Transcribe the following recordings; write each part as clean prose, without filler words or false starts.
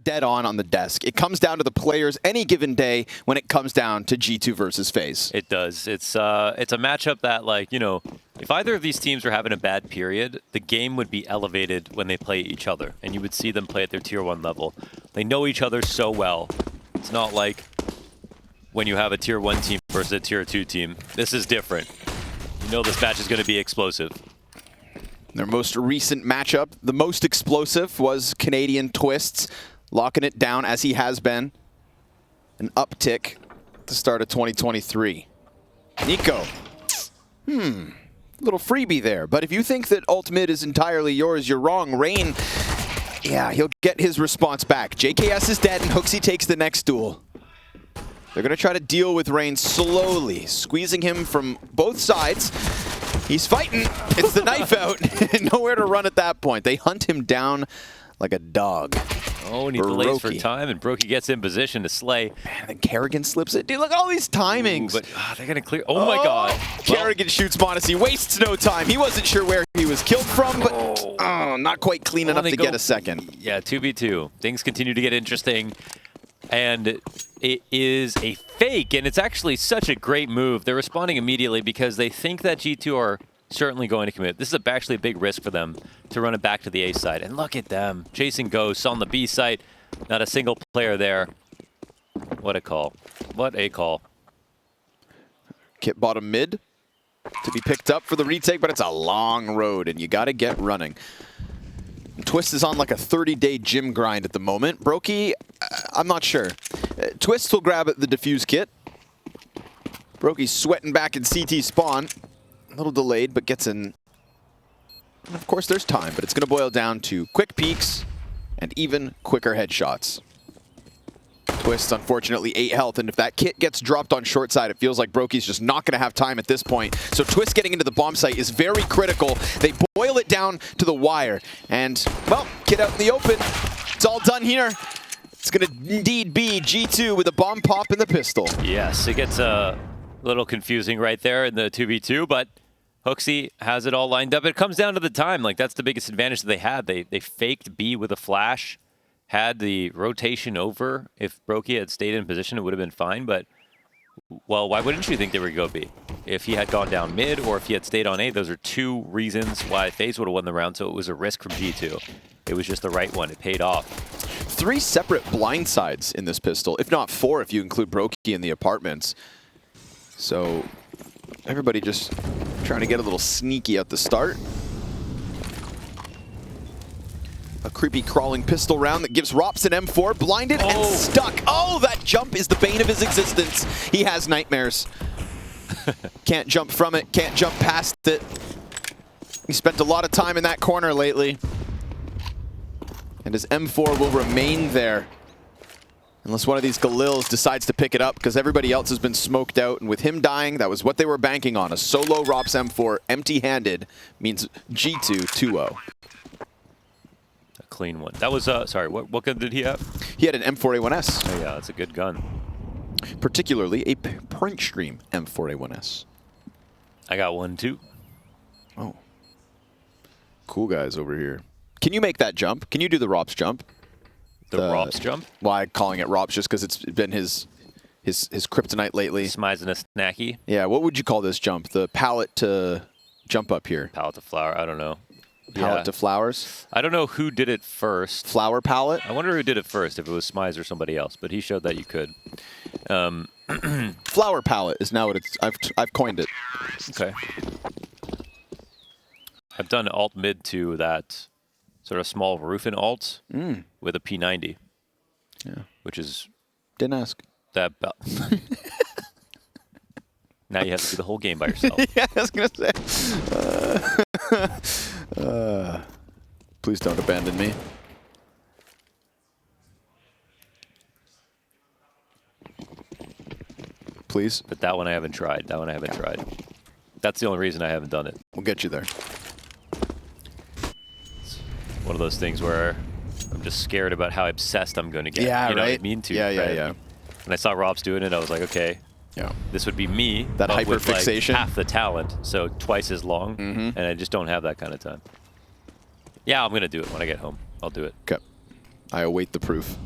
dead on the desk. It comes down to the players any given day when it comes down to G2 versus FaZe. It does. It's a matchup that, like, you know, if either of these teams were having a bad period, the game would be elevated when they play each other, and you would see them play at their tier 1 level. They know each other so well. It's not like when you have a tier 1 team versus a tier 2 team. This is different. You know this match is going to be explosive. Their most recent matchup, the most explosive, was Canadian Twists, locking it down as he has been. An uptick at the start of 2023. NiKo. Little freebie there. But if you think that ult mid is entirely yours, you're wrong. Rain, yeah, he'll get his response back. JKS is dead and HooXi takes the next duel. They're going to try to deal with Rain slowly, squeezing him from both sides. He's fighting. It's the knife out. Nowhere to run at that point. They hunt him down like a dog. Oh, and he delays for time, and Brokey gets in position to slay. Man, then Kerrigan slips it. Dude, look at all these timings. Ooh, but they're going to clear. Oh, my God. Kerrigan shoots Modesty, wastes no time. He wasn't sure where he was killed from, but not quite clean enough to get a second. Yeah, 2v2. Things continue to get interesting. And it is a fake, and it's actually such a great move. They're responding immediately because they think that G2 are certainly going to commit. This is actually a big risk for them to run it back to the A side. And look at them, chasing ghosts on the B site. Not a single player there. What a call. What a call. Kit bottom mid to be picked up for the retake, but it's a long road, and you got to get running. Twist is on like a 30-day gym grind at the moment. Brokey, I'm not sure. Twist will grab the defuse kit. Brokey's sweating back in CT spawn. A little delayed, but gets in. And of course, there's time, but it's going to boil down to quick peeks and even quicker headshots. Twist, unfortunately, 8 health, and if that kit gets dropped on short side, it feels like Brokey's just not going to have time at this point. So Twist getting into the bomb site is very critical. They boil it down to the wire, and, well, kit out in the open. It's all done here. It's going to indeed be G2 with a bomb pop in the pistol. Yes, it gets a little confusing right there in the 2v2, but HooXi has it all lined up. It comes down to the time. Like, that's the biggest advantage that they had. They faked B with a flash. Had the rotation over. If Brokey had stayed in position, it would have been fine, but, well, why wouldn't you think they would go B? If he had gone down mid or if he had stayed on A, those are two reasons why FaZe would have won the round, so it was a risk from G2. It was just the right one. It paid off. 3 separate blindsides in this pistol, if not 4 if you include Brokey in the apartments. So everybody just trying to get a little sneaky at the start. A creepy crawling pistol round that gives Rops an M4, blinded and stuck. Oh, that jump is the bane of his existence. He has nightmares. Can't jump from it, can't jump past it. He spent a lot of time in that corner lately. And his M4 will remain there. Unless one of these Galils decides to pick it up, because everybody else has been smoked out. And with him dying, that was what they were banking on. A solo Rops M4, empty-handed, means G2 2-0. Clean one. That was, sorry, what gun did he have? He had an M4A1S. Oh, yeah, that's a good gun. Particularly a Print Stream M4A1S. I got one, too. Oh. Cool guys over here. Can you make that jump? Can you do the Rops jump? The Rops jump? Why I'm calling it Rops just because it's been his kryptonite lately. Smize and a snacky? Yeah, what would you call this jump? The pallet to jump up here. Pallet to flower, I don't know. Pallet to flowers? I don't know who did it first. Flower pallet? I wonder who did it first, if it was Smize or somebody else, but he showed that you could. Flower pallet is now what it's, I've coined it. Okay. I've done alt mid to that sort of small roof in alt with a P90. Yeah. Which is... Didn't ask. That now you have to do the whole game by yourself. Yeah, I was going to say. Please don't abandon me. Please. But that one I haven't tried. That one I haven't tried. That's the only reason I haven't done it. We'll get you there. It's one of those things where I'm just scared about how obsessed I'm going to get. Yeah, you know, right? I mean to. Yeah, yeah, right? yeah. When I saw Robs doing it, I was like, okay. Yeah. This would be me, that but with hyperfixation, like half the talent, so twice as long, and I just don't have that kind of time. Yeah, I'm gonna do it when I get home. I'll do it. Okay. I await the proof.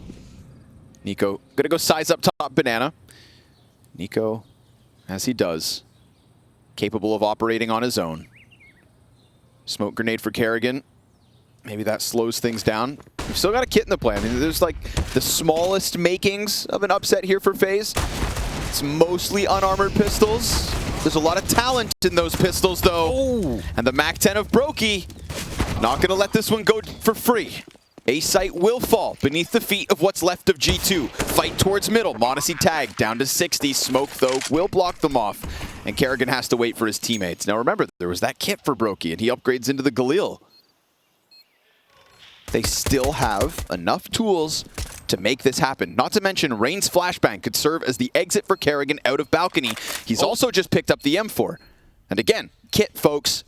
NiKo gonna go size up top banana. NiKo, as he does, capable of operating on his own. Smoke grenade for Kerrigan. Maybe that slows things down. We've still got a kit in the play. I mean, there's like the smallest makings of an upset here for FaZe. It's mostly unarmored pistols. There's a lot of talent in those pistols, though. Oh. And the MAC-10 of Brokey, not going to let this one go for free. A site will fall beneath the feet of what's left of G2. Fight towards middle. Modesty tag down to 60. Smoke, though, will block them off. And Kerrigan has to wait for his teammates. Now remember, there was that kit for Brokey, and he upgrades into the Galil. They still have enough tools to make this happen. Not to mention, Rain's flashbang could serve as the exit for Kerrigan out of balcony. He's also just picked up the M4. And again, kit, folks.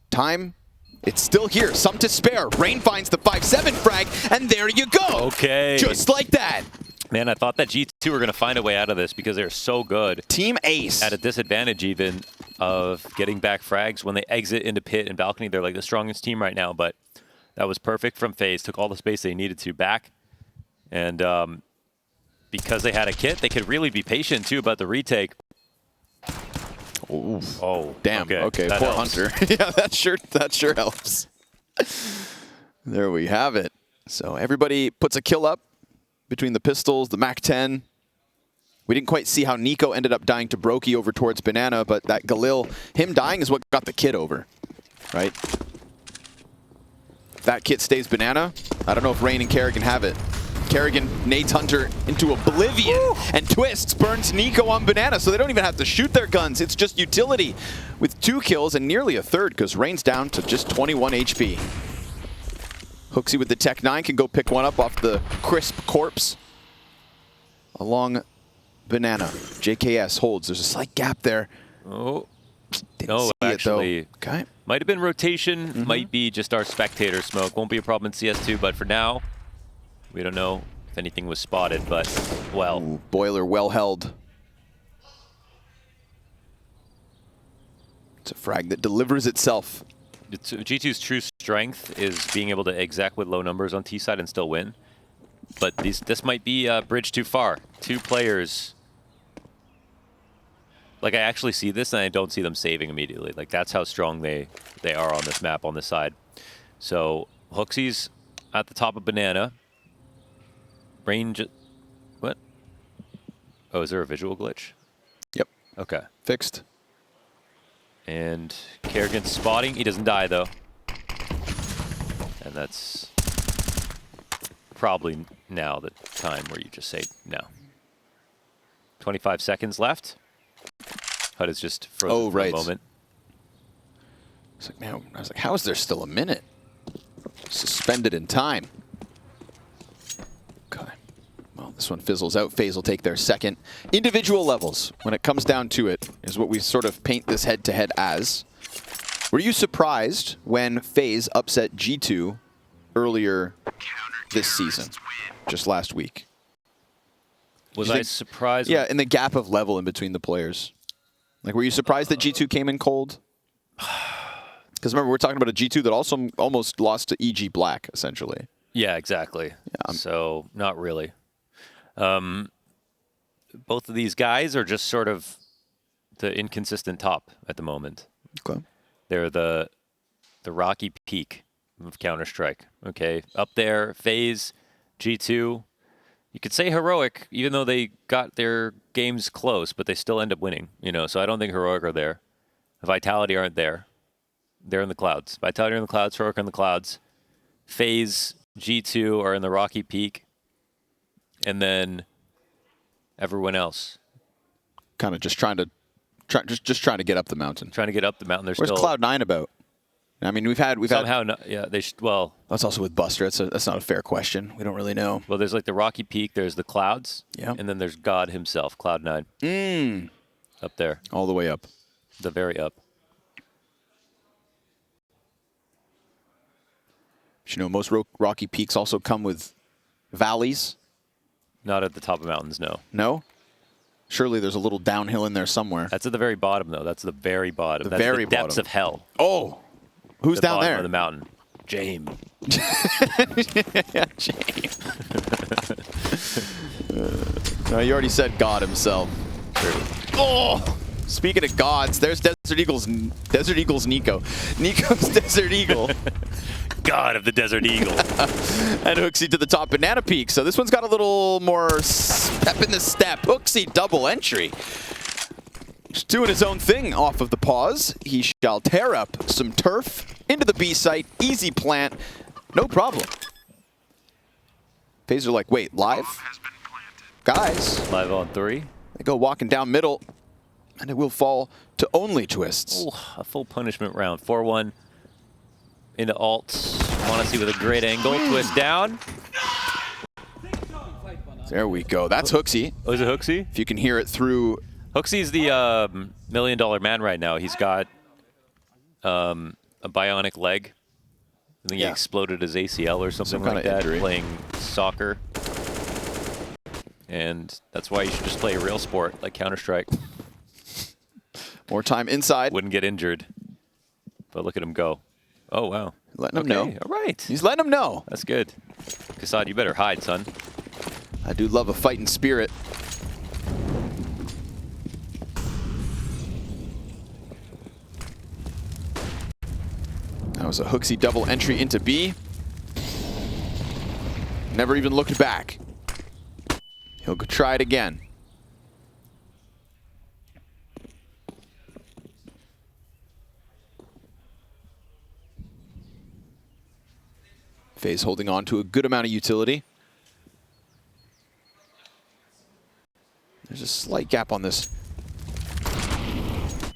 Time, it's still here. Some to spare. Rain finds the 5-7 frag, and there you go. Okay. Just like that. Man, I thought that G2 were going to find a way out of this because they're so good. Team Ace. At a disadvantage even of getting back frags. When they exit into pit and balcony, they're like the strongest team right now. But that was perfect from FaZe. Took all the space they needed to back. And because they had a kit, they could really be patient too about the retake. Ooh. Oh, damn. Okay, poor helps. Hunter. Yeah, that sure helps. There we have it. So everybody puts a kill up between the pistols, the MAC-10. We didn't quite see how NiKo ended up dying to Brokey over towards Banana, but that Galil, him dying is what got the kit over, right? If that kit stays Banana, I don't know if Rain and Kerrigan have it. Kerrigan nades Hunter into oblivion, and Twists burns NiKo on Banana, so they don't even have to shoot their guns. It's just utility with 2 kills and nearly a third, because Rain's down to just 21 HP. HooXi with the Tech 9 can go pick one up off the crisp corpse along Banana. JKS holds. There's a slight gap there. Oh, Didn't no, see actually, it, though. Okay. might have been rotation, might be just our spectator smoke. Won't be a problem in CS2, but for now, we don't know if anything was spotted, but, well. Ooh, Boiler well held. It's a frag that delivers itself. G2's true strength is being able to exec with low numbers on T side and still win. But this might be a bridge too far. 2 players. Like, I actually see this and I don't see them saving immediately. Like, that's how strong they are on this map on this side. So HooXi's at the top of Banana. Range. What? Oh, is there a visual glitch? Yep. Okay. Fixed. And Kerrigan's spotting. He doesn't die, though. And that's probably now the time where you just say no. 25 seconds left. HUD is just frozen for a moment. It's like, man, I was like, how is there still a minute? Suspended in time. Okay. Well, this one fizzles out. FaZe will take their second. Individual levels, when it comes down to it, is what we sort of paint this head-to-head as. Were you surprised when FaZe upset G2 earlier this season, just last week? Was I surprised? Yeah, in the gap of level in between the players. Like, were you surprised that G2 came in cold? Because remember, we're talking about a G2 that also almost lost to EG Black, essentially. Yeah, exactly. Yeah, so, not really. Both of these guys are just sort of the inconsistent top at the moment. Okay. They're the rocky peak of Counter-Strike. Okay, up there, FaZe, G2. You could say heroic, even though they got their games close, but they still end up winning. You know, so I don't think heroic are there. Vitality aren't there. They're in the clouds. Vitality are in the clouds. Heroic are in the clouds. FaZe, G2 are in the rocky peak. And then everyone else. Kind of just trying to get up the mountain. Trying to get up the mountain. Where's Cloud9 about? I mean, we've had somehow yeah, well, that's also with Buster. That's not a fair question. We don't really know. Well, there's like the rocky peak, there's the clouds, yeah, and then there's God himself, Cloud9. Up there. All the way up. The very up. But you know, most rocky peaks also come with valleys. Not at the top of mountains, no. No? Surely there's a little downhill in there somewhere. That's at the very bottom, though. That's the very bottom. The That's very the depths bottom. of hell. Oh, who's down there? Of the mountain. James. Yeah, James. No, you already said God himself. True. Oh! Speaking of gods, there's Desert Eagle's NiKo. NiKo's Desert Eagle. God of the Desert Eagle. And HooXi to the top banana peak. So this one's got a little more pep in the step. HooXi double entry. Just doing his own thing off of the pause. He shall tear up some turf into the B site. Easy plant. No problem. FaZe are like, wait, live? Guys. Live on 3. They go walking down middle. And it will fall to only Twists. Ooh, a full punishment round. 4-1 into alts. Monesi with a great angle. Twist down. There we go. That's HooXi. Oh, is it HooXi? If you can hear it through. HooXi's the $1 million man right now. He's got a bionic leg. I think he exploded his ACL or something like that, playing soccer. And that's why you should just play a real sport like Counter-Strike. More time inside. Wouldn't get injured. But look at him go. Oh, wow. Letting him know. All right. He's letting him know. That's good. Kassad, you better hide, son. I do love a fighting spirit. That was a HooXi double entry into B. Never even looked back. He'll try it again. FaZe holding on to a good amount of utility. There's a slight gap on this.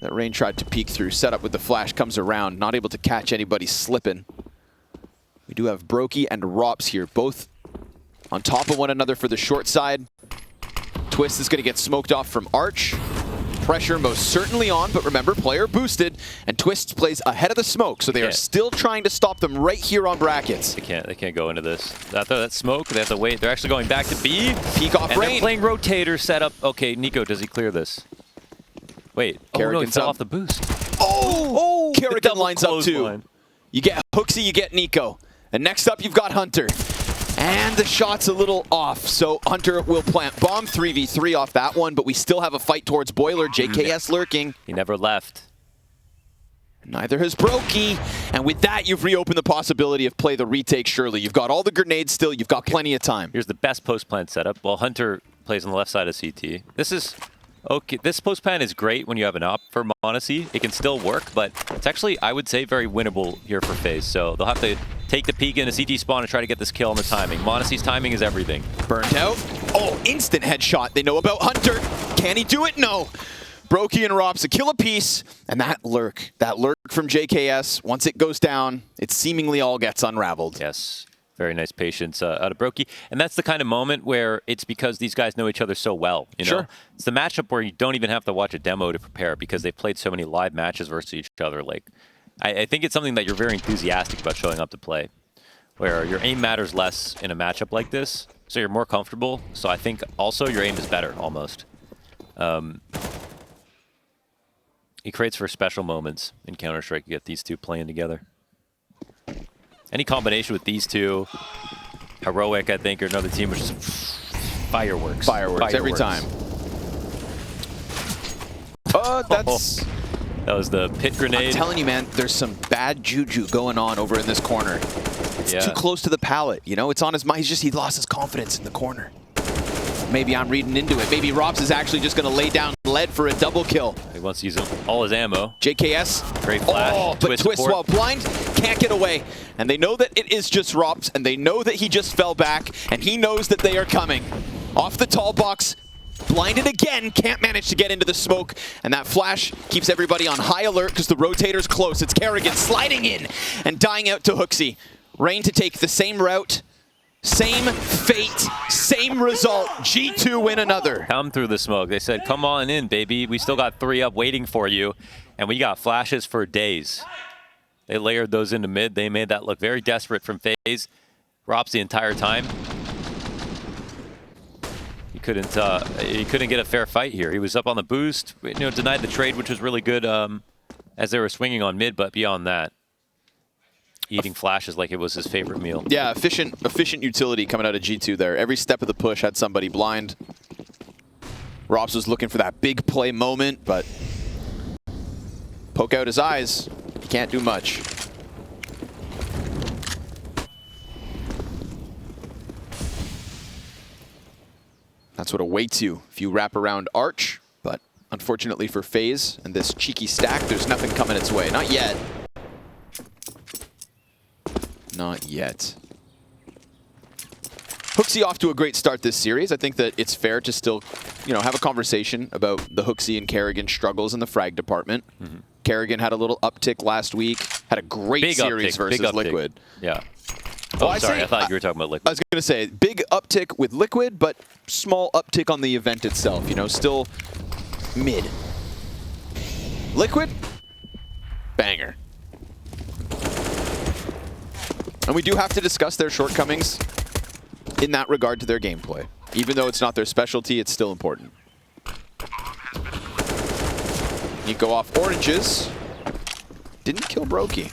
That Rain tried to peek through, set up with the flash, comes around, not able to catch anybody slipping. We do have Brokey and Rops here, both on top of one another for the short side. Twist is going to get smoked off from Arch. Pressure most certainly on, but remember, player boosted, and Twist plays ahead of the smoke, so they are still trying to stop them right here on brackets. They can't go into this. After that smoke, they have to wait. They're actually going back to B. Peek off and Rain. They're playing rotator setup. Okay, NiKo, does he clear this? Wait. Oh, no, he fell off the boost. Oh! Kerrigan lines up too. Line. You get HooXi, you get NiKo. And next up, you've got Hunter. And the shot's a little off, so Hunter will plant bomb 3v3 off that one, but we still have a fight towards Boiler. JKS lurking. He never left. Neither has Brokey. And with that, you've reopened the possibility of play the retake, surely. You've got all the grenades still. You've got plenty of time. Here's the best post-plant setup. While Hunter plays on the left side of CT. This is... Okay, this post-plant is great when you have an op for Monesi. It can still work, but it's actually, I would say, very winnable here for FaZe. So they'll have to take the peek in a CT spawn and try to get this kill on the timing. Monesi's timing is everything. Burnt out. Oh, instant headshot. They know about Hunter. Can he do it? No. Brokey and Rops a kill apiece. And that lurk from JKS, once it goes down, it seemingly all gets unraveled. Yes. Very nice patience out of Brokey. And that's the kind of moment where it's because these guys know each other so well. You know? Sure. It's the matchup where you don't even have to watch a demo to prepare because they've played so many live matches versus each other. Like, I think it's something that you're very enthusiastic about showing up to play, where your aim matters less in a matchup like this, so you're more comfortable. So I think also your aim is better, almost. He creates for special moments in Counter-Strike. You get these two playing together. Any combination with these two, Heroic, I think, or another team, which is fireworks. Fireworks every time. That's... That was the pit grenade. I'm telling you, man, there's some bad juju going on over in this corner. It's too close to the pallet, you know? It's on his mind. He lost his confidence in the corner. Maybe I'm reading into it. Maybe Robs is actually just going to lay down lead for a double kill. He wants to use all his ammo. JKS. Great flash. Oh, but Twist while blind can't get away. And they know that it is just Robs, and they know that he just fell back, and he knows that they are coming. Off the tall box, blinded again, can't manage to get into the smoke, and that flash keeps everybody on high alert because the rotator's close. It's Kerrigan sliding in and dying out to HooXi. Rain to take the same route. Same fate, same result. G2 win another. Come through the smoke. They said, come on in, baby. We still got 3 up waiting for you. And we got flashes for days. They layered those into mid. They made that look very desperate from FaZe. Rops the entire time. He couldn't get a fair fight here. He was up on the boost. You know, denied the trade, which was really good as they were swinging on mid, but beyond that. eating flashes like it was his favorite meal. Yeah, efficient utility coming out of G2 there. Every step of the push had somebody blind. Robs was looking for that big play moment, but poke out his eyes. He can't do much. That's what awaits you if you wrap around Arch, but unfortunately for FaZe and this cheeky stack, there's nothing coming its way. Not yet. Not yet. HooXi off to a great start this series. I think that it's fair to still, have a conversation about the HooXi and Kerrigan struggles in the frag department. Mm-hmm. Kerrigan had a little uptick last week. Had a great big series uptick, versus Liquid. Yeah. Oh, sorry. I thought you were talking about Liquid. I was going to say, big uptick with Liquid, but small uptick on the event itself. Still mid. Liquid, banger. And we do have to discuss their shortcomings in that regard to their gameplay. Even though it's not their specialty, it's still important. NiKo off oranges. Didn't kill Brokey.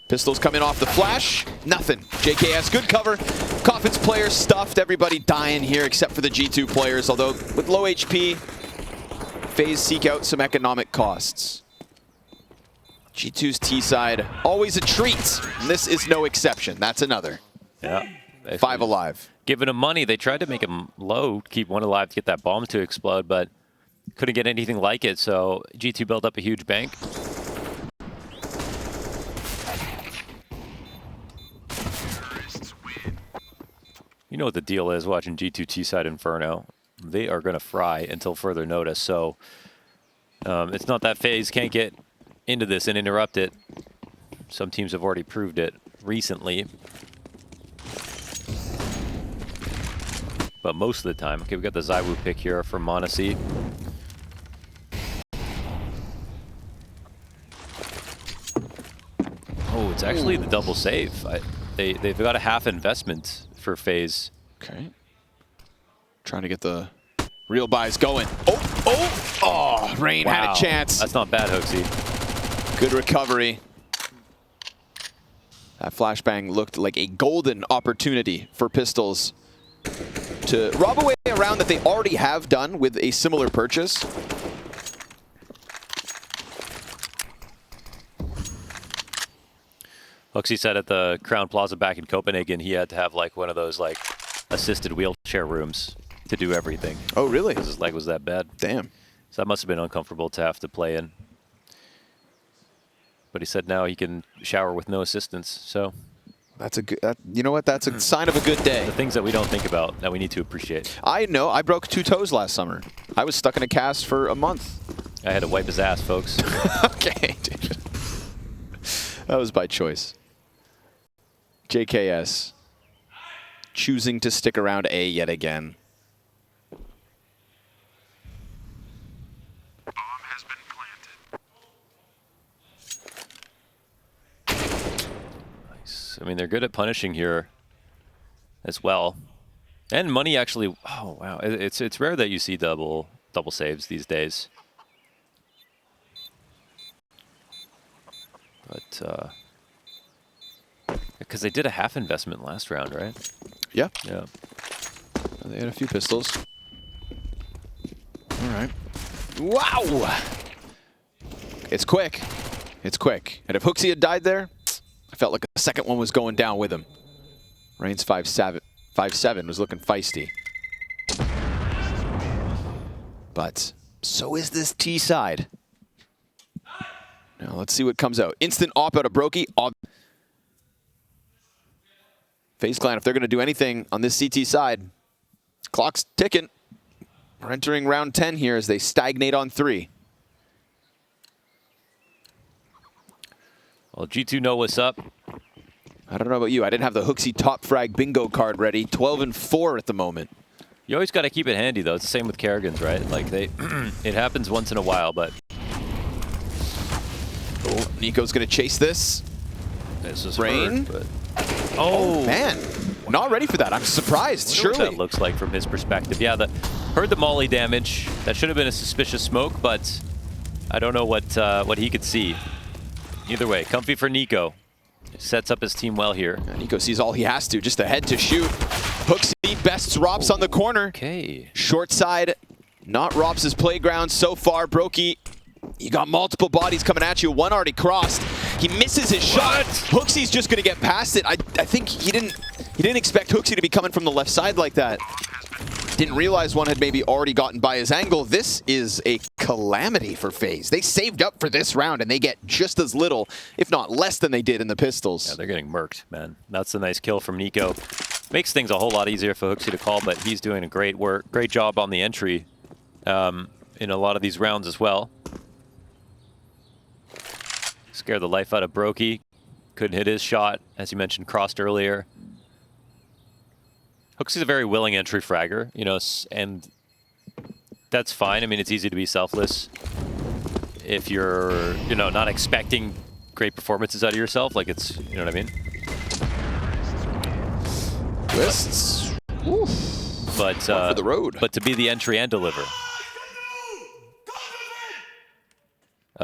Pistols coming off the flash. Nothing. JKS, good cover. Coffin's players stuffed. Everybody dying here except for the G2 players. Although with low HP, FaZe seek out some economic costs. G2's T side, always a treat. And this is no exception. That's another. Yeah. 5 alive. Giving him money. They tried to make him low, keep one alive to get that bomb to explode, but couldn't get anything like it. So G2 built up a huge bank. You know what the deal is watching G2 T-side Inferno. They are going to fry until further notice. So it's not that FaZe can't get into this and interrupt it. Some teams have already proved it recently. But most of the time. Okay, we got the Zywoo pick here from Monacy. Oh, it's actually the double save. They've got a half investment for FaZe. Okay. Trying to get the real buys going. Oh, Rain had a chance. That's not bad, HooXi. Good recovery. That flashbang looked like a golden opportunity for Pistols to rob away a round that they already have done with a similar purchase. HooXi said at the Crown Plaza back in Copenhagen, he had to have like one of those like assisted wheelchair rooms to do everything. Oh, really? Because his leg was that bad. Damn. So that must have been uncomfortable to have to play in. But he said now he can shower with no assistance. So that's a good. You know what? That's a sign of a good day. The things that we don't think about that we need to appreciate. I know. I broke 2 toes last summer. I was stuck in a cast for a month. I had to wipe his ass, folks. Okay, dude. That was by choice. JKS choosing to stick around A yet again. Bomb has been planted. Nice. I mean, they're good at punishing here as well. And money actually, oh wow. It's rare that you see double saves these days. But because they did a half investment last round, right? Yeah. Yeah. They had a few pistols. All right. Wow! It's quick. It's quick. And if HooXi had died there, I felt like the second one was going down with him. Rain's 5'7" was looking feisty. But so is this T side. Now let's see what comes out. Instant op out of Brokey. FaZe Clan, if they're going to do anything on this CT side, clock's ticking. We're entering round 10 here as they stagnate on 3. Well, G2 know what's up. I don't know about you. I didn't have the HooXi top frag bingo card ready. 12-4 at the moment. You always got to keep it handy, though. It's the same with Kerrigan's, right? Like, it happens once in a while, but... Oh, NiKo's going to chase this. This is Rain. Hurt, but... Oh, man. Not ready for that. I'm surprised, surely. What that looks like from his perspective. Yeah, heard the molly damage. That should have been a suspicious smoke, but I don't know what he could see. Either way, comfy for NiKo. Sets up his team well here. And NiKo sees all he has to, just ahead to shoot. HooXi bests Rops on the corner. Okay. Short side, not Rops' playground so far. Brokey, you got multiple bodies coming at you. One already crossed. He misses his shot. HooXi's just gonna get past it. I think he didn't expect HooXi to be coming from the left side like that. Didn't realize one had maybe already gotten by his angle. This is a calamity for FaZe. They saved up for this round and they get just as little, if not less than they did in the pistols. Yeah, they're getting murked, man. That's a nice kill from NiKo. Makes things a whole lot easier for HooXi to call, but he's doing a great job on the entry in a lot of these rounds as well. Scared the life out of Brokey. Couldn't hit his shot, as you mentioned, crossed earlier. HooXi's a very willing entry fragger, you know, and that's fine. I mean, it's easy to be selfless if you're, you know, not expecting great performances out of yourself. Like, it's, you know what I mean? Twists. Oof. But for the road. But to be the entry and deliver.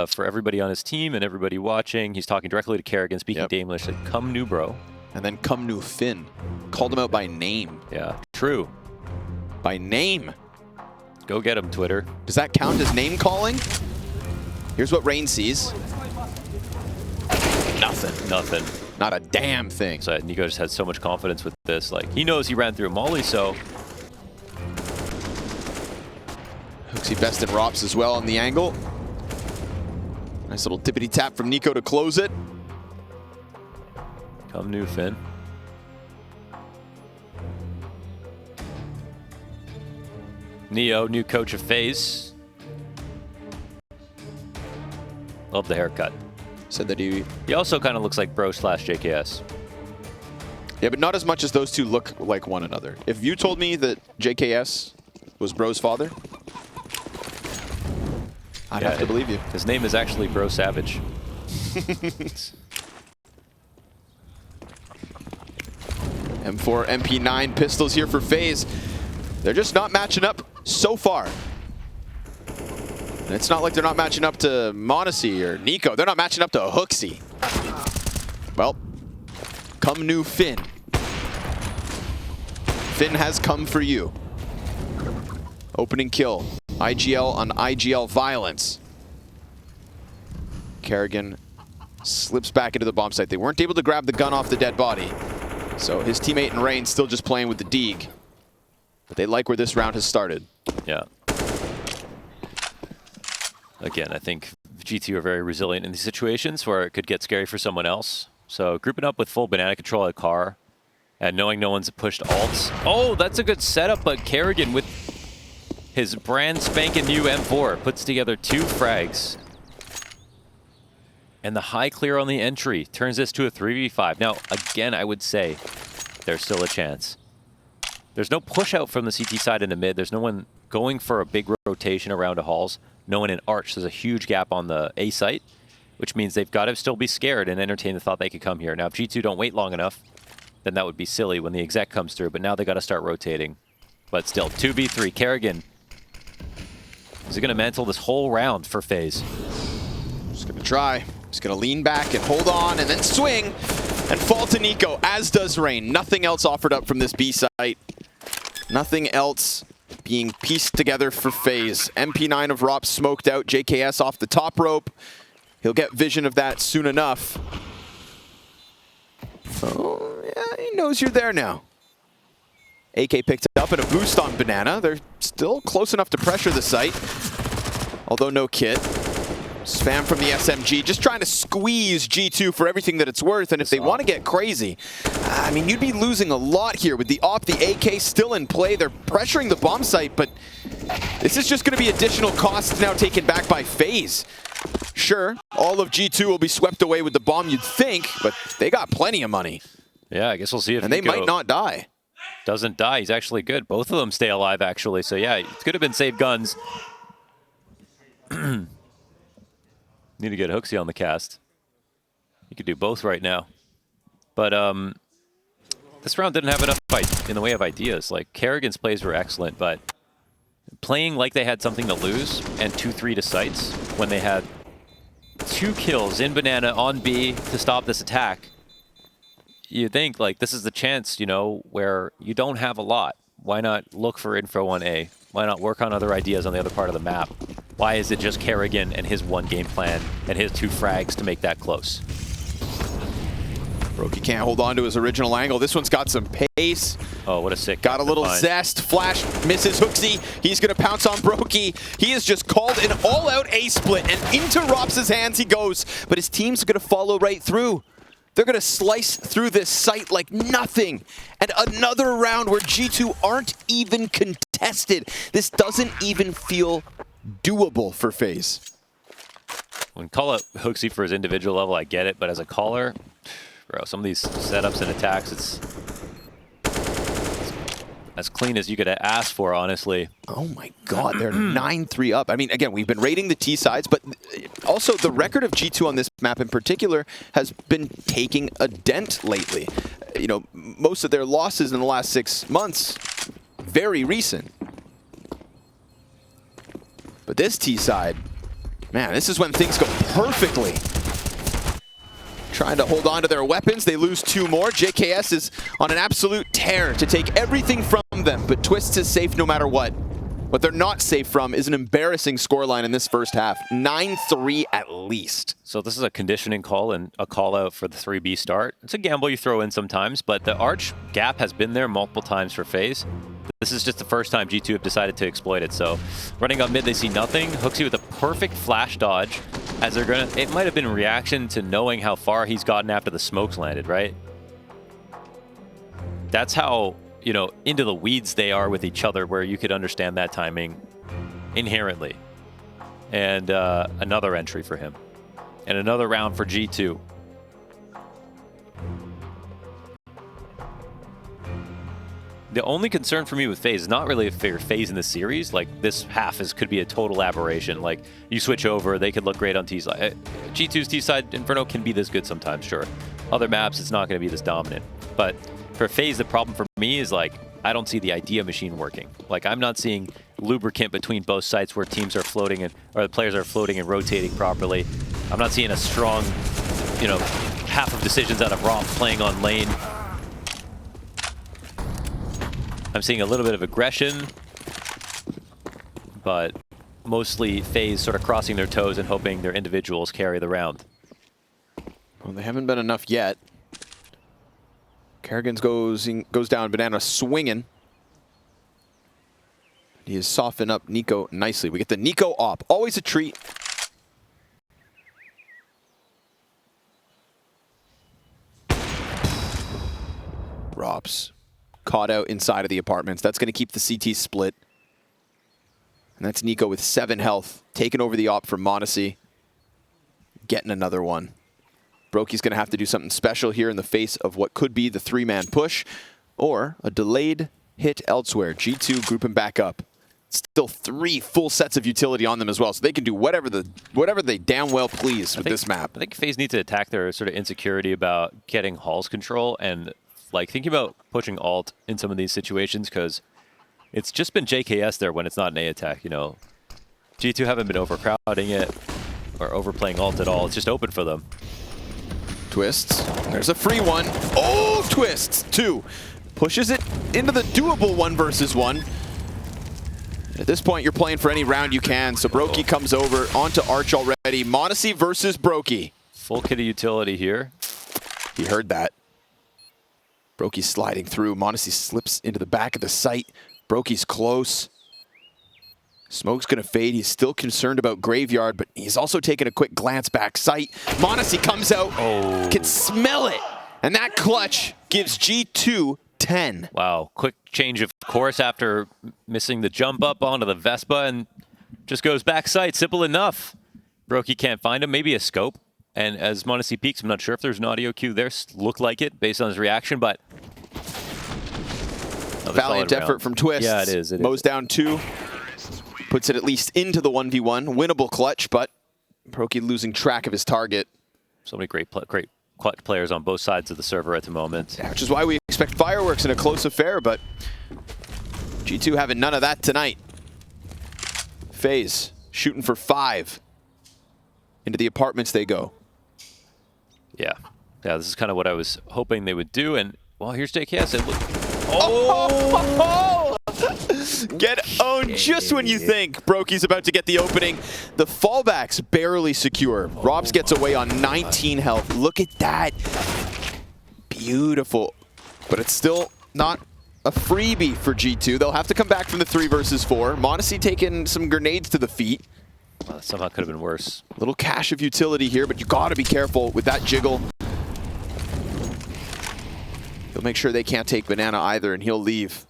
For everybody on his team and everybody watching, he's talking directly to Kerrigan, speaking Danish, like, come new bro. And then come new Finn. Called him out by name. Yeah, true. By name. Go get him, Twitter. Does that count as name calling? Here's what Rain sees. Nothing. Nothing. Not a damn thing. So NiKo just had so much confidence with this. Like, he knows he ran through a molly, so. HooXi best in Rops as well on the angle. Nice little tippity tap from NiKo to close it. Come new Finn. Neo, new coach of FaZe. Love the haircut. Said that he also kind of looks like bro / JKS. Yeah, but not as much as those two look like one another. If you told me that JKS was bro's father, I'd have to believe you. His name is actually Bro Savage. M4, MP9 pistols here for FaZe. They're just not matching up so far. And it's not like they're not matching up to m0NESY or NiKo. They're not matching up to HooXi. Well, come new Finn. Finn has come for you. Opening kill. IGL on IGL violence. Kerrigan slips back into the bomb site. They weren't able to grab the gun off the dead body. So his teammate in Rain still just playing with the Deeg. But they like where this round has started. Yeah. Again, I think G2 are very resilient in these situations where it could get scary for someone else. So grouping up with full banana control at car and knowing no one's pushed alts. Oh, that's a good setup, but Kerrigan with his brand spanking new M4 puts together 2 frags. And the high clear on the entry turns this to a 3v5. Now, again, I would say there's still a chance. There's no push out from the CT side in the mid. There's no one going for a big rotation around a halls. No one in arch. There's a huge gap on the A site, which means they've got to still be scared and entertain the thought they could come here. Now, if G2 don't wait long enough, then that would be silly when the exec comes through. But now they got to start rotating. But still, 2v3. Kerrigan is going to mantle this whole round for FaZe. Just going to try. Just going to lean back and hold on and then swing and fall to NiKo, as does Rain. Nothing else offered up from this B site. Nothing else being pieced together for FaZe. MP9 of Rops smoked out. JKS off the top rope. He'll get vision of that soon enough. Oh, yeah, he knows you're there now. AK picked up and a boost on Banana. They're still close enough to pressure the site, although no kit. Spam from the SMG, just trying to squeeze G2 for everything that it's worth. And if they want to get crazy, I mean, you'd be losing a lot here with the AWP, the AK still in play. They're pressuring the bomb site, but this is just going to be additional costs now taken back by FaZe. Sure, all of G2 will be swept away with the bomb, you'd think, but they got plenty of money. Yeah, I guess we'll see if and they might not die. Doesn't die. He's actually good. Both of them stay alive, actually. So yeah, it could have been saved guns. Need to get HooXi on the cast. You could do both right now. But this round didn't have enough in the way of ideas. Like, Kerrigan's plays were excellent, but playing like they had something to lose and 2-3 to sites when they had 2 kills in Banana on B to stop this attack you think, like, this is the chance, you know, where you don't have a lot. Why not look for info on A? Why not work on other ideas on the other part of the map? Why is it just Kerrigan and his one game plan and his 2 frags to make that close? Brokey can't hold on to his original angle. This one's got some pace. Oh, what a sick. Got a little zest. Flash misses HooXi. He's going to pounce on Brokey. He has just called an all-out A-split, and into Ropz' hands he goes. But his team's going to follow right through. They're going to slice through this site like nothing. And another round where G2 aren't even contested. This doesn't even feel doable for FaZe. When call out HooXi for his individual level, I get it. But as a caller, bro, some of these setups and attacks, it's as clean as you could ask for, honestly. Oh my god, they're 9-3 up. I mean, again, we've been rating the T sides, but also the record of G2 on this map in particular has been taking a dent lately. You know, most of their losses in the last 6 months, very recent. But this T side, man, this is when things go perfectly. Trying to hold on to their weapons. They lose 2 more. JKS is on an absolute tear to take everything from them, but Twists is safe no matter what. What they're not safe from is an embarrassing scoreline in this first half. 9-3 at least. So this is a conditioning call and a call out for the 3B start. It's a gamble you throw in sometimes, but the arch gap has been there multiple times for FaZe. This is just the first time G2 have decided to exploit it. So running up mid, they see nothing. HooXi with a perfect flash dodge as they're gonna, it might have been a reaction to knowing how far he's gotten after the smokes landed, right? That's how, you know, into the weeds they are with each other, where you could understand that timing inherently. And another entry for him. And another round for G2. The only concern for me with FaZe is not really if they're FaZe in the series. Like, this half could be a total aberration. Like, you switch over, they could look great on T side. G2's T side Inferno can be this good sometimes, sure. Other maps, it's not going to be this dominant. But for FaZe, the problem for me is, like, I don't see the idea machine working. Like, I'm not seeing lubricant between both sites where teams are floating and, or the players are floating and rotating properly. I'm not seeing a strong, you know, half of decisions out of Ropz playing on lane. I'm seeing a little bit of aggression, but mostly FaZe sort of crossing their toes and hoping their individuals carry the round. Well, they haven't been enough yet. Kerrigan goes down, Banana swinging. He has softened up NiKo nicely. We get the NiKo op. Always a treat. Ropz caught out inside of the apartments. That's going to keep the CT split. And that's NiKo with 7 health, taking over the op from m0NESY. Getting another one. Brokey's going to have to do something special here in the face of what could be the 3-man push or a delayed hit elsewhere. G2 grouping back up. Still 3 full sets of utility on them as well, so they can do whatever they damn well please with this map. I think FaZe need to attack their sort of insecurity about getting Hall's control and, like, thinking about pushing alt in some of these situations, because it's just been JKS there when it's not an A attack, you know. G2 haven't been overcrowding it or overplaying alt at all. It's just open for them. Twists. There's a free one. Oh, Twists. 2. Pushes it into the doable 1 versus 1. At this point, you're playing for any round you can, so Brokey comes over onto Arch already. m0NESY versus Brokey. Full kit of utility here. He heard that. Brokey's sliding through. m0NESY slips into the back of the site. Brokey's close. Smoke's going to fade. He's still concerned about Graveyard, but he's also taking a quick glance back sight. m0NESY comes out, can smell it, and that clutch gives G2 10. Wow, quick change of course after missing the jump up onto the Vespa and just goes back sight. Simple enough. Brokey can't find him. Maybe a scope. And as m0NESY peeks, I'm not sure if there's an audio cue there. Looked like it based on his reaction, but valiant effort from Twist. Yeah, it is. Mows down 2. Puts it at least into the 1v1. Winnable clutch, but Brokey losing track of his target. So many great clutch players on both sides of the server at the moment. Yeah, which is why we expect fireworks in a close affair, but G2 having none of that tonight. FaZe shooting for 5. Into the apartments they go. Yeah. Yeah, this is kind of what I was hoping they would do. And, well, here's JKS. Get owned just when you think Brokey's about to get the opening. The fallback's barely secure. Robs gets away on 19 health. Look at that. Beautiful. But it's still not a freebie for G2. They'll have to come back from the 3 versus 4. m0NESY taking some grenades to the feet. Well, that somehow could have been worse. Little cache of utility here, but you gotta be careful with that jiggle. He'll make sure they can't take Banana either, and he'll leave.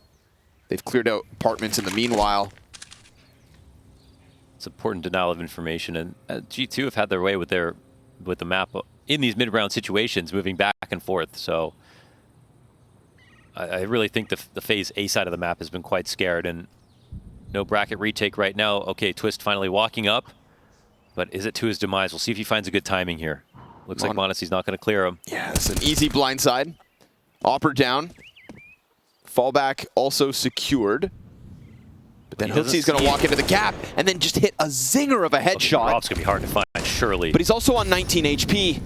They've cleared out apartments in the meanwhile. It's important denial of information, and G2 have had their way with the map in these mid-round situations, moving back and forth. So I really think the FaZe A side of the map has been quite scared, and no bracket retake right now. Okay, Twist finally walking up, but is it to his demise? We'll see if he finds a good timing here. Looks like m0NESY's not going to clear him. Yeah, it's an easy blindside. Opper down. Fallback also secured. But then HooXi's going to walk into the gap and then just hit a zinger of a headshot. Rob's going to be hard to find, surely. But he's also on 19 HP.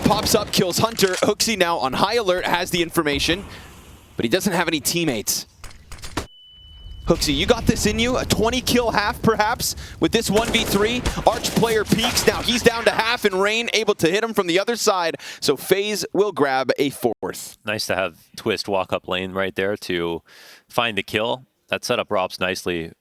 Pops up, kills Hunter. HooXi now on high alert, has the information, but he doesn't have any teammates. HooXi, you got this in you. A 20-kill half, perhaps, with this 1v3. Arch player peaks. Now he's down to half, and Rain able to hit him from the other side. So FaZe will grab a 4th. Nice to have Twist walk up lane right there to find the kill. That set up Robs nicely.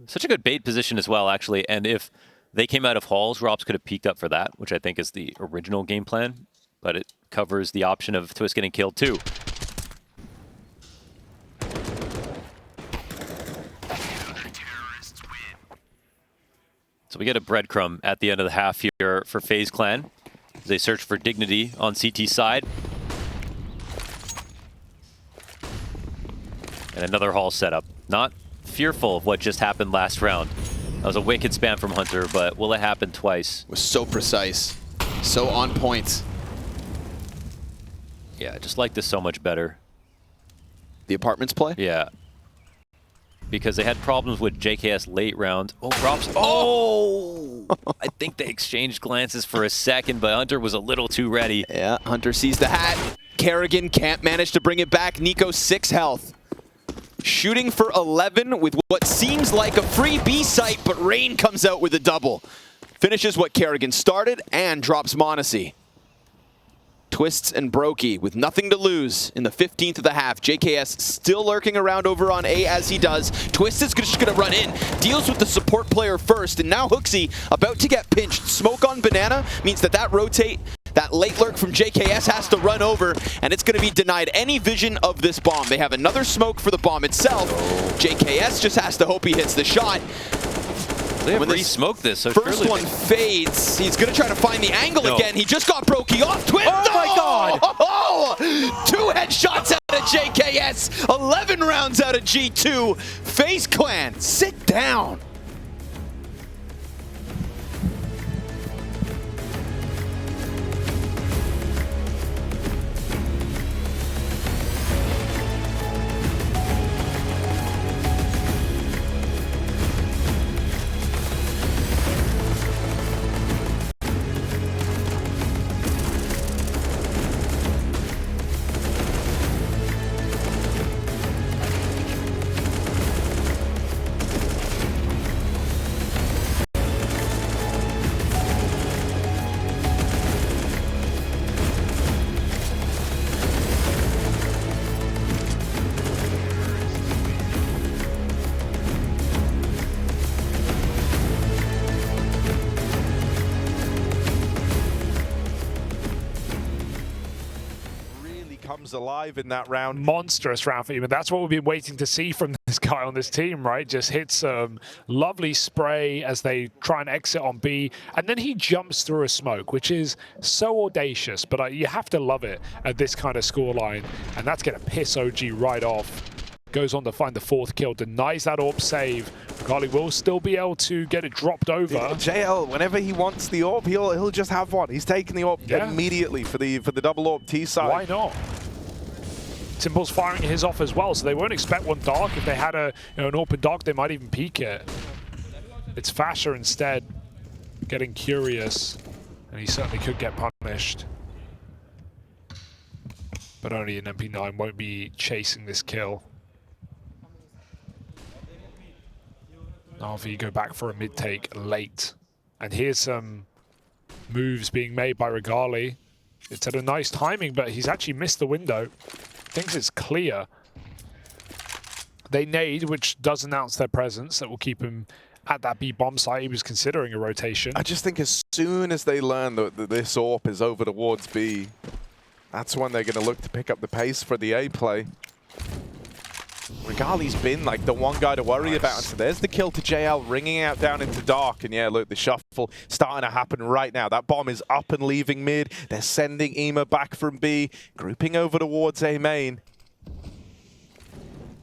Such a good bait position as well, actually. And if they came out of halls, Robs could have peeked up for that, which I think is the original game plan. But it covers the option of Twist getting killed too. So we get a breadcrumb at the end of the half here for FaZe Clan as they search for dignity on CT side. And another hall setup. Not fearful of what just happened last round. That was a wicked spam from Hunter, but will it happen twice? Was so precise, so on point. Yeah, I just like this so much better. The apartments play? Yeah. Because they had problems with JKS late round. Oh, Robs. Oh! I think they exchanged glances for a second, but Hunter was a little too ready. Yeah, Hunter sees the hat. Kerrigan can't manage to bring it back. NiKo 6 health. Shooting for 11 with what seems like a free B site, but Rain comes out with a double. Finishes what Kerrigan started and drops m0NESY. Twists and Brokey with nothing to lose in the 15th of the half. JKS still lurking around over on A as he does. Twist is just going to run in, deals with the support player first, and now HooXi about to get pinched. Smoke on Banana means that rotate, that late lurk from JKS has to run over, and it's going to be denied any vision of this bomb. They have another smoke for the bomb itself. JKS just has to hope he hits the shot. They have re-smoked this, so first one fades. He's going to try to find the angle again. He just got Brokey off. Twist! Oh my God! Oh, 2 headshots out of JKS. 11 rounds out of G2. FaZe Clan, sit down. Comes alive in that round. Monstrous round for him, and that's what we've been waiting to see from this guy on this team, right? Just hits some lovely spray as they try and exit on B, and then he jumps through a smoke, which is so audacious, but you have to love it at this kind of scoreline, and that's going to piss OG right off. Goes on to find the 4th kill, denies that AWP save. Carly will still be able to get it dropped over. JL, whenever he wants the AWP, he'll just have one. He's taking the AWP immediately for the double AWP T side. Why not? Simple's firing his off as well, so they won't expect one dark. If they had an open dark, they might even peek it. It's Fasher instead getting curious, and he certainly could get punished. but only an MP9 won't be chasing this kill. Na'Vi go back for a mid-take late. And here's some moves being made by Regali. It's at a nice timing, but he's actually missed the window. Thinks it's clear. They nade, which does announce their presence. That will keep him at that B bomb site. He was considering a rotation. I just think as soon as they learn that this AWP is over towards B, that's when they're going to look to pick up the pace for the A play. Regali's been like the one guy to worry about. And so there's the kill to JL, ringing out down into dark. And yeah, look, the shuffle starting to happen right now. That bomb is up and leaving mid. They're sending Ema back from B, grouping over towards A main.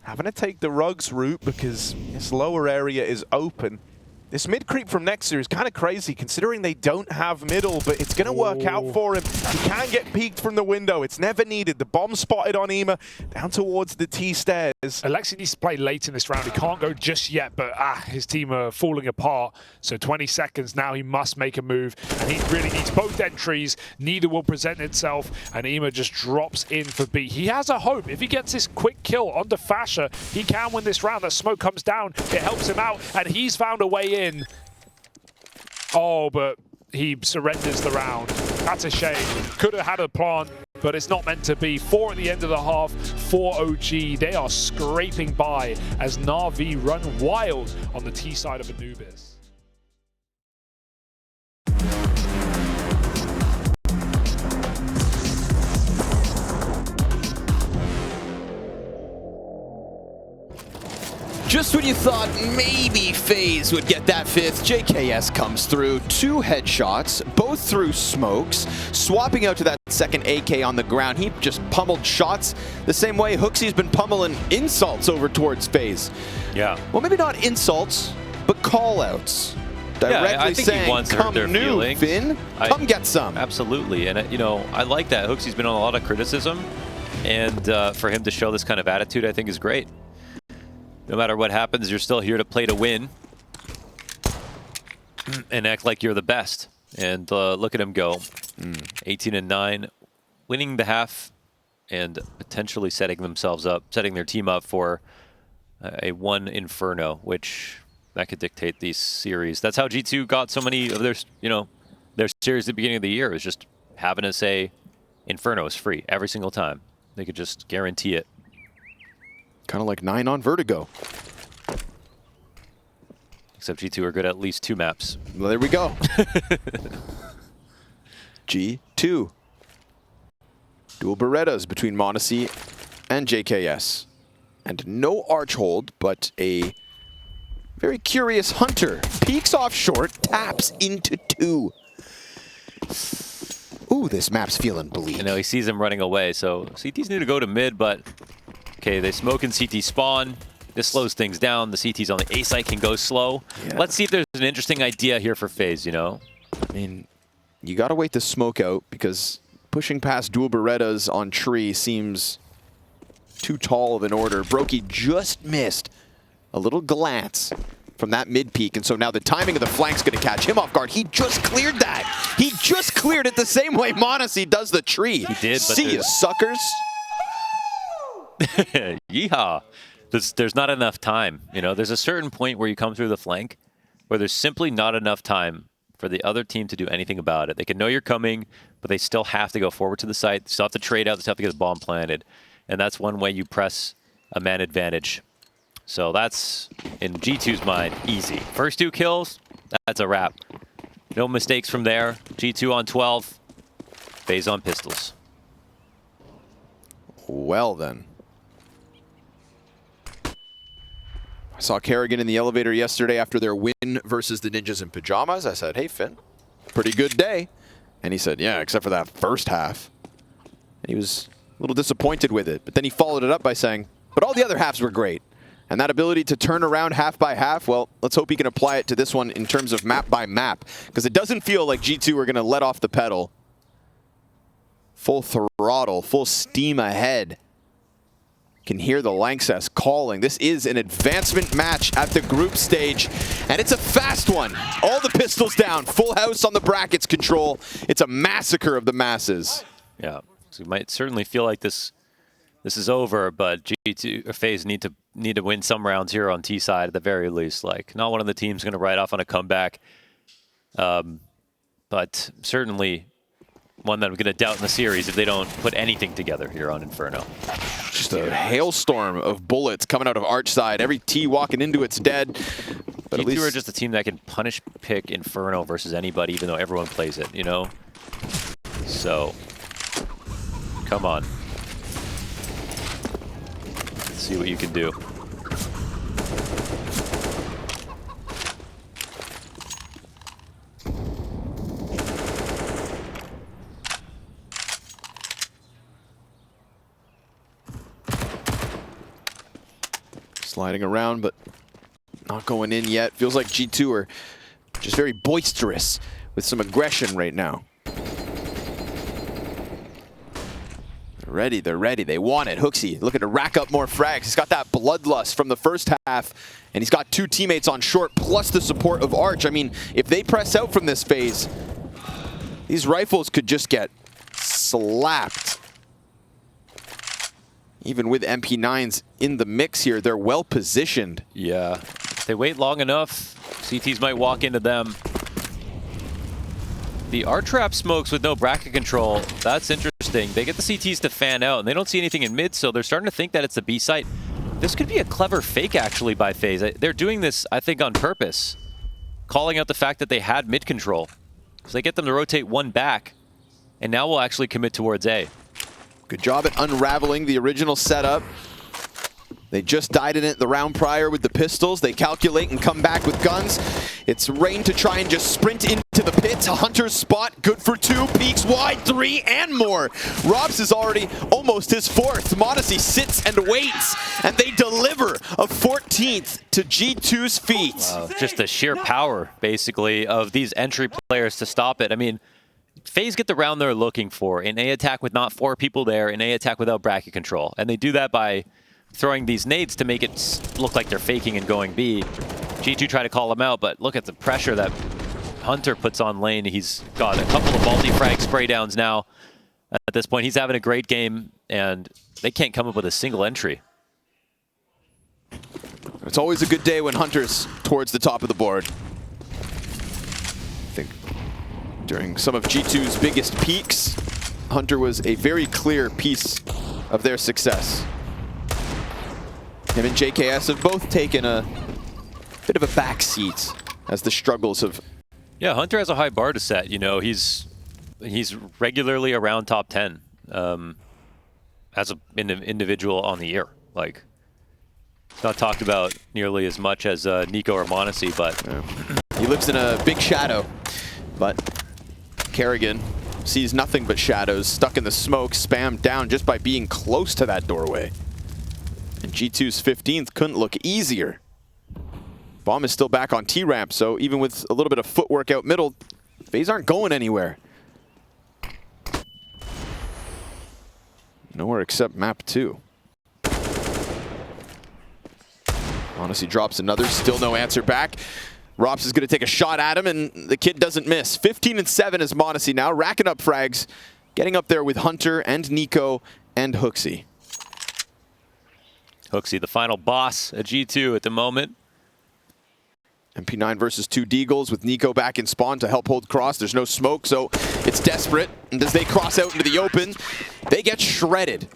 Having to take the rugs route because this lower area is open. This mid creep from Nexer is kind of crazy considering they don't have middle, but it's going to work out for him. He can get peeked from the window. It's never needed. The bomb spotted on Ema down towards the T stairs. Alexi needs to play late in this round. He can't go just yet, but his team are falling apart. So 20 seconds now, he must make a move. And he really needs both entries. Neither will present itself. And Ema just drops in for B. He has a hope. If he gets this quick kill onto Fasher, he can win this round. That smoke comes down. It helps him out. And he's found a way in. Oh, but he surrenders the round. That's a shame. Could have had a plant, but it's not meant to be. 4 at the end of the half for OG. They are scraping by as Na'Vi run wild on the T side of Anubis. Just when you thought maybe FaZe would get that 5th, JKS comes through. 2 headshots, both through smokes, swapping out to that second AK on the ground. He just pummeled shots the same way HooXi's been pummeling insults over towards FaZe. Yeah. Well, maybe not insults, but call-outs. Directly I think saying, he wants to come hurt their new, feelings. Finn, come get some. Absolutely, and you know, I like that. HooXi's been on a lot of criticism, and for him to show this kind of attitude, I think is great. No matter what happens, you're still here to play to win and act like you're the best. And look at him go. 18-9, winning the half and potentially setting their team up for a 1 Inferno, which that could dictate these series. That's how G2 got so many of their series at the beginning of the year. It was just having to say Inferno is free every single time. They could just guarantee it. Kind of like 9 on Vertigo. Except G2 are good at least 2 maps. Well, there we go. G2. Dual Berettas between m0NESY and JKS. And no Archhold, but a very curious Hunter. Peeks off short, taps into 2. Ooh, this map's feeling bleak. You know, he sees him running away, so CTs need to go to mid, but okay, they smoke and CT spawn. This slows things down. The CTs on the A site can go slow. Yeah. Let's see if there's an interesting idea here for FaZe, you know? I mean, you got to wait the smoke out because pushing past dual Berettas on tree seems too tall of an order. Brokey just missed a little glance from that mid peak, and so now the timing of the flank's going to catch him off guard. He just cleared that. He just cleared it the same way m0NESY does the tree. He did, but see ya, suckers. Yeehaw. There's not enough time. You know, there's a certain point where you come through the flank where there's simply not enough time for the other team to do anything about it. They can know you're coming, but they still have to go forward to the site. They still have to trade out. They still have to get a bomb planted. And that's one way you press a man advantage. So that's, in G2's mind, easy. First 2 kills, that's a wrap. No mistakes from there. G2 on 12. FaZe on pistols. Well then. I saw Kerrigan in the elevator yesterday after their win versus the Ninjas in Pajamas. I said, hey, Finn, pretty good day. And he said, yeah, except for that first half. And he was a little disappointed with it. But then he followed it up by saying, but all the other halves were great. And that ability to turn around half by half, well, let's hope he can apply it to this one in terms of map by map. Because it doesn't feel like G2 are going to let off the pedal. Full throttle, full steam ahead. Can hear the Lanxess calling. This is an advancement match at the group stage, and it's a fast one. All the pistols down, full house on the brackets control. It's a massacre of the masses. Yeah, So you might certainly feel like this is over, but G2 or FaZe need to win some rounds here on T side at the very least. Like, not one of the teams going to ride off on a comeback, but certainly one that I'm going to doubt in the series if they don't put anything together here on Inferno. Just a hailstorm of bullets coming out of Arch side. Every T walking into it's dead. But at G2 least are just a team that can punish pick Inferno versus anybody, even though everyone plays it, you know? So, come on. Let's see what you can do. sliding around, but not going in yet. Feels like G2 are just very boisterous with some aggression right now. They're ready, they're ready, they want it. HooXi looking to rack up more frags. He's got that bloodlust from the first half, and he's got two teammates on short, plus the support of Arch. I mean, if they press out from this phase, these rifles could just get slapped. Even with MP9s in the mix here, they're well positioned. Yeah, if they wait long enough, CTs might walk into them. The Arch trap smokes with no bracket control, that's interesting. They get the CTs to fan out, and they don't see anything in mid, so they're starting to think that it's a B site. This could be a clever fake, actually, by FaZe. They're doing this, I think, on purpose, calling out the fact that they had mid control. So they get them to rotate one back, and now we'll actually commit towards A. Good job at unraveling the original setup. They just died in it the round prior with the pistols. They calculate and come back with guns. It's Rain to try and just sprint into the pit. Hunter's spot, good for two. Peeks wide, three, and more. Robs is already almost his fourth. m0NESY sits and waits, and they deliver a 14th to G2's feet. Wow, just the sheer power, basically, of these entry players to stop it. I mean, FaZe get the round they're looking for. An A attack with not 4 people there, an A attack without bracket control. And they do that by throwing these nades to make it look like they're faking and going B. G2 try to call him out, but look at the pressure that Hunter puts on lane. He's got a couple of multi-frag spray downs now. At this point, he's having a great game, and they can't come up with a single entry. It's always a good day when Hunter's towards the top of the board. I think during some of G2's biggest peaks, Hunter was a very clear piece of their success. Him and JKS have both taken a bit of a backseat as the struggles have... Yeah, Hunter has a high bar to set. You know, he's regularly around top 10 as an individual on the year. Like, it's not talked about nearly as much as NiKo or m0NESY, but... Yeah. He lives in a big shadow, but Kerrigan sees nothing but shadows, stuck in the smoke, spammed down just by being close to that doorway. And G2's 15th couldn't look easier. Bomb is still back on T-ramp, so even with a little bit of footwork out middle, FaZe aren't going anywhere. Nowhere except map 2. m0NESY drops another, still no answer back. Rops is going to take a shot at him, and the kid doesn't miss. 15-7 is m0NESY now, racking up frags, getting up there with Hunter and NiKo and HooXi. HooXi, the final boss at G2 at the moment. MP9 versus 2 Deagles with NiKo back in spawn to help hold cross. There's no smoke, so it's desperate. And as they cross out into the open, they get shredded.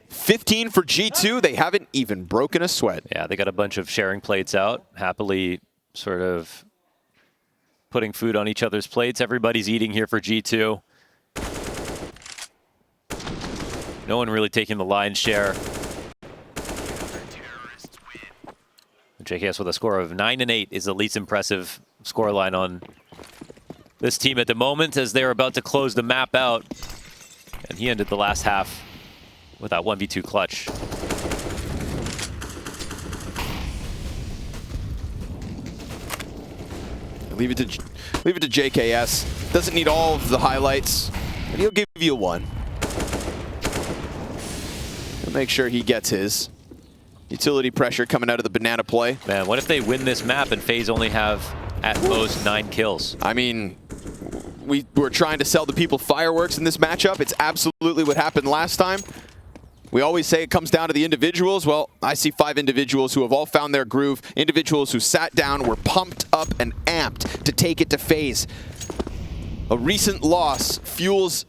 15 for G2. They haven't even broken a sweat. Yeah, they got a bunch of sharing plates out, happily sort of putting food on each other's plates. Everybody's eating here for G2. No one really taking the lion's share. JKS with a score of 9-8 is the least impressive scoreline on this team at the moment, as they're about to close the map out. And he ended the last half with that 1v2 clutch. Leave it to JKS. Doesn't need all of the highlights, but he'll give you one. He'll make sure he gets his. Utility pressure coming out of the banana play. Man, what if they win this map and FaZe only have at most 9 kills? I mean, we were trying to sell the people fireworks in this matchup. It's absolutely what happened last time. We always say it comes down to the individuals. Well, I see 5 individuals who have all found their groove. Individuals who sat down, were pumped up and amped to take it to FaZe. A recent loss fuels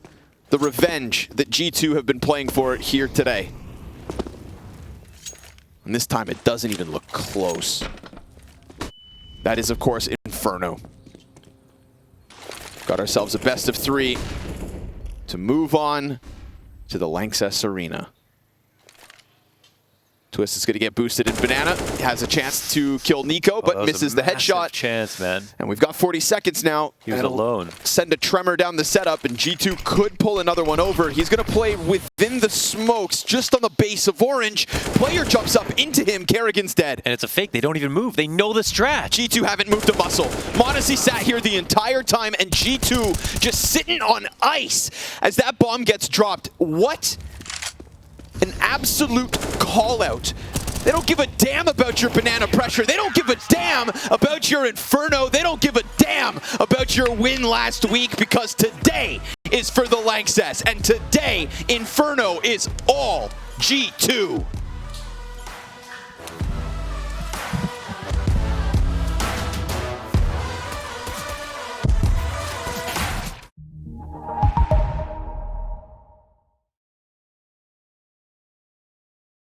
the revenge that G2 have been playing for here today. And this time it doesn't even look close. That is, of course, Inferno. Got ourselves a best of 3 to move on to the Lanxess Arena. Twist is going to get boosted in Banana. Has a chance to kill NiKo, but misses the headshot. Chance, man. And we've got 40 seconds now. He was alone. Send a tremor down the setup, and G2 could pull another one over. He's going to play within the smokes, just on the base of Orange. Player jumps up into him. Kerrigan's dead. And it's a fake. They don't even move. They know the strat. G2 haven't moved a muscle. m0NESY sat here the entire time, and G2 just sitting on ice as that bomb gets dropped. What an absolute call-out. They don't give a damn about your banana pressure. They don't give a damn about your Inferno. They don't give a damn about your win last week, because today is for the Lanxess, and today Inferno is all G2.